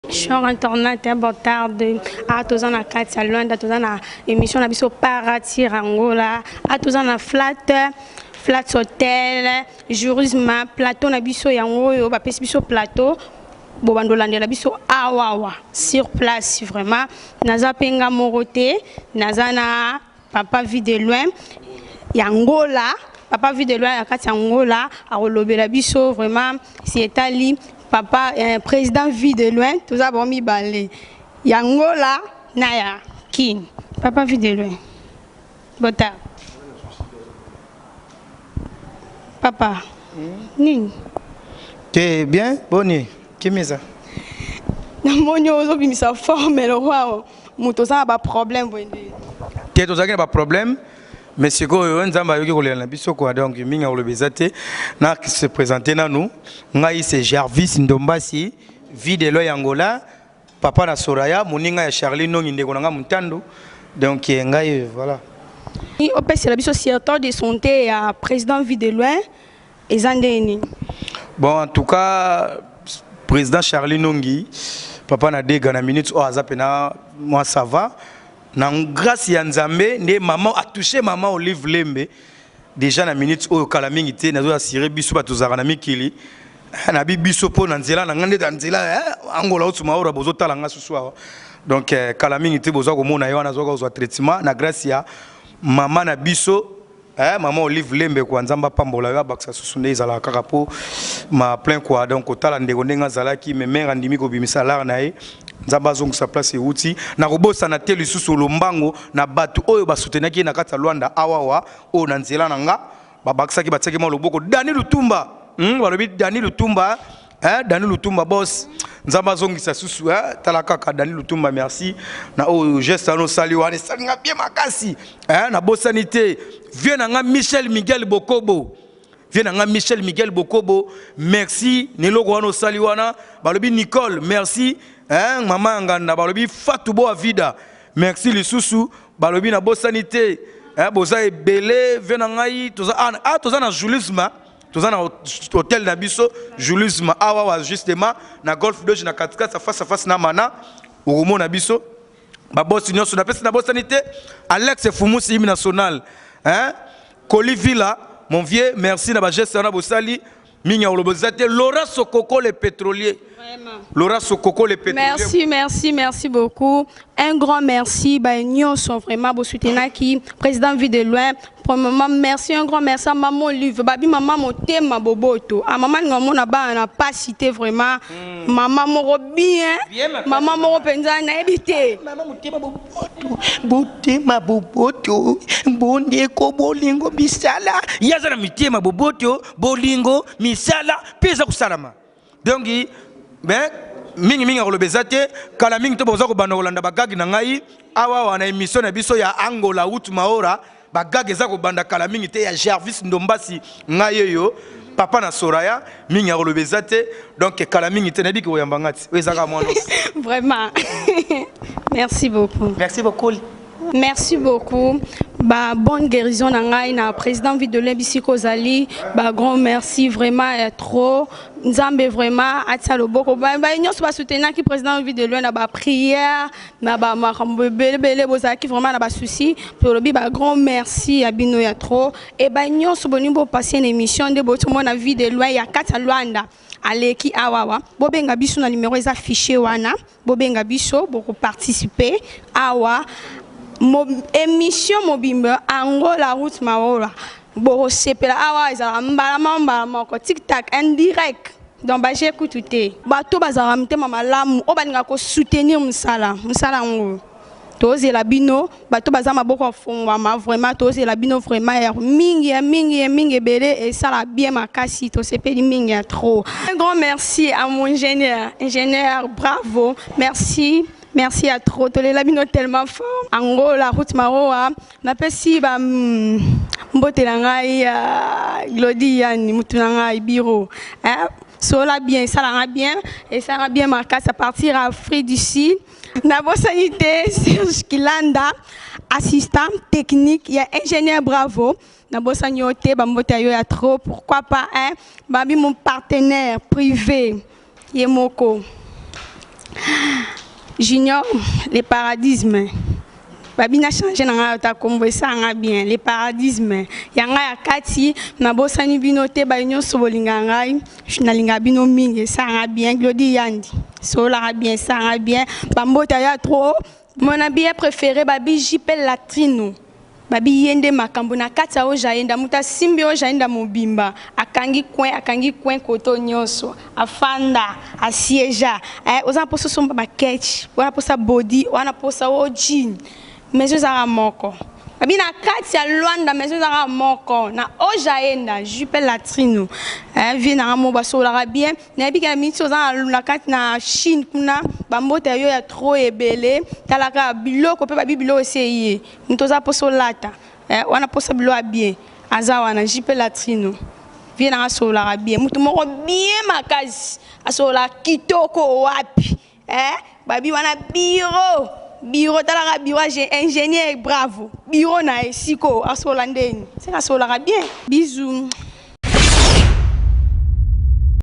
Chers internautes, bon tarde. À tous en a Katia Luanda, tous en a émission nabiso Parati Angola, à tous en a flat hotel, jurisme, plateau nabiso yango, ba biso plateau. Bobandolande nabiso awawa sur place vraiment. Naza penga morote, naza na papa vit de loin. Yangola, papa vit de loin, Katia Angola, a relobé la biso vraiment. C'est étali. Papa, président vit de loin, tout ça bon mi balé. Yangola, Naya, King. Papa vit de loin. Bota. Papa. Ning. T'es bien? Bonne. Qui met ça? Mon aujourd'hui mis sa forme le roi. Muto ça pas problème T'es tout ça qui n'a pas problème. Mais c'est quoi on zamba yoki ko lena biso quoi donc minga ko le bezate na se présenter na nous ngai c'est Jarvis Ndombasi vie de l'Oyo Angola papa na Soraya moninga ya Charlie Nongi ndeko nga Mutandu donc ngai voilà ni opé c'est la biso secteur de santé ya président vie de loin ezandeni bon en tout cas président Charlie Nongi papa na dega na minutes o azapena moi ça va. Grâce à Nzambe, maman a touché maman Olive Lembe. Déjà na minute au kalamingi te nazo assurer biso batuzara na mikili. Na biso po na nzela na ngande na nzela Angola utuma ora bozo talanga suswa. Donc kalamingi te bozo ko mona yo na zo ko traitement na grâce ya maman na biso maman Olive Lembe kwa Nzamba pambola yo baksa susunde ezala kaka po ma plein quoi donc otala ndeko ndenga zalaki me mère ndimi ko bimisa lar na ye. Nzamba zongo sa place outi na robosa na telu susu lombango na batu oyo basutenaki na kata Luanda awawa o na nzela nanga babakisaki batsaki mo loboko Dani Lutumba balobi Dani Lutumba Dani Lutumba boss Nzamba zongo sa susu talaka ka Dani Lutumba merci na o geste no sali wana salinga bien makasi na bosanité vient nga Michel Miguel Bokobo Michel Miguel Bokobo merci neloko wana sali wana balobi Nicole merci maman nganda balobi Fatoubo Avida merci les sous balobi na bosanité boza ebele vena ngai toza na julisme toza na hôtel na biso julisme awa justement na golf doge na 4 face à face na mana urumo na biso ba boss nyonso na pesa na bosanité Alex Fumusi hymne national Koli Villa mon vieux merci na ba geste na bosali Minga Olobozate, Laura Sokoko le pétrolier. Vraiment. Laura Sokoko le pétrolier. Merci beaucoup. Un grand merci. Nous sommes vraiment beau soutenir qui président vie de loin. Pour le moment, merci, un grand merci à maman Olive. Babi maman mon thème ma boboto. À maman on n'a pas cité vraiment. Maman moro bien. Maman moro penza na habité. Maman mon thème ma boboto. Bote ma boboto. Bonde ko bolingo bisala. Yazana mi thème ma boboto. Bolingo misala pesa kusalama. Donc ben mingi olobezate kala mingi to boza ko bana kolanda bagagi na ngai awa wana émission na biso ya Angola utuma ora bagagi za ko banda kala mingi te ya Jarvis Ndombasi ngai yo papa na Soraya mingi olobezate donc kala mingi te na diki oyamba ngati ezaka mwana vraiment merci beaucoup merci beaucoup bonne guérison nangai na président vie de l'Embisi Kozali grand merci vraiment trop Nzambe vraiment atia loboko nyonso ba soutenir qui président vie de l'Embisi na ba prière na ba makambo bozaki vraiment na ba souci pour le grand merci à bino ya trop et nyonso bonimbo passer une émission de botomo na vie de l'Embisi ya kata Luanda aleki awawa bobenga biso na numéro eza affiché wana bobenga biso boko participer awa émission mobimba Angola route maola bo sepela awa ezala mbala moko TikTok en direct donc ba j'écoute tout bato bazala mtema malamu o baninga ko soutenir musala ngo toze la bino bato bazama boko fongwama vraiment toze la bino vraiment ya mingi belé et ça la bien makasi to sepeli mingi ya trop. Un grand merci à mon ingénieur bravo merci à trop. Tolé la bino tellement fort. Angola route maroa na pesi ba mbotela ngai Glodia ni mutuna ngai biro. Sola bien, ça la bien et ça va bien marqué à partir à Afrique du Sud. Nabo sanité Serge Kilanda, assistant technique, il y a ingénieur bravo. Nabo sanyote bambotayo ya trop, pourquoi pas babi mon partenaire privé Yemoko. Junior, les paradismes. Babi na changé na ta kombo ça nga bien les paradismes yanga ya kati na bosani bino te ba nyo so bolinga ngai na linga bino mingi ça nga bien Glody Yandi so la bien ça nga bien bambota ya trop mon habit préféré babi jipel latrino babi yende makambo na kati o jaenda muta simbi o jaenda mobimba akangi coin koto nyoso afanda asieja oza poso somba baketch wana posa body wana posa o jean Monsieur Zara Moko. Abina kati ya Luanda Monsieur Zara Moko na ojaenda jupe latrino. Vie na mo baso la bien. Na bi ka minti oza na kati na Chine kuna bambota yo ya trop ebele. Talaka biloko pe ba bibilo essayé. Ntoza poso lata. Wana posa bilo bien. Azawa na jupe latrino. Vie na so la bien. Mutu moko bien makazi. Aso la kitoko wapi. Babi wana bureau talaka bureau ingénieur bravo bureau na esiko asolandeni c'est asola bien bisous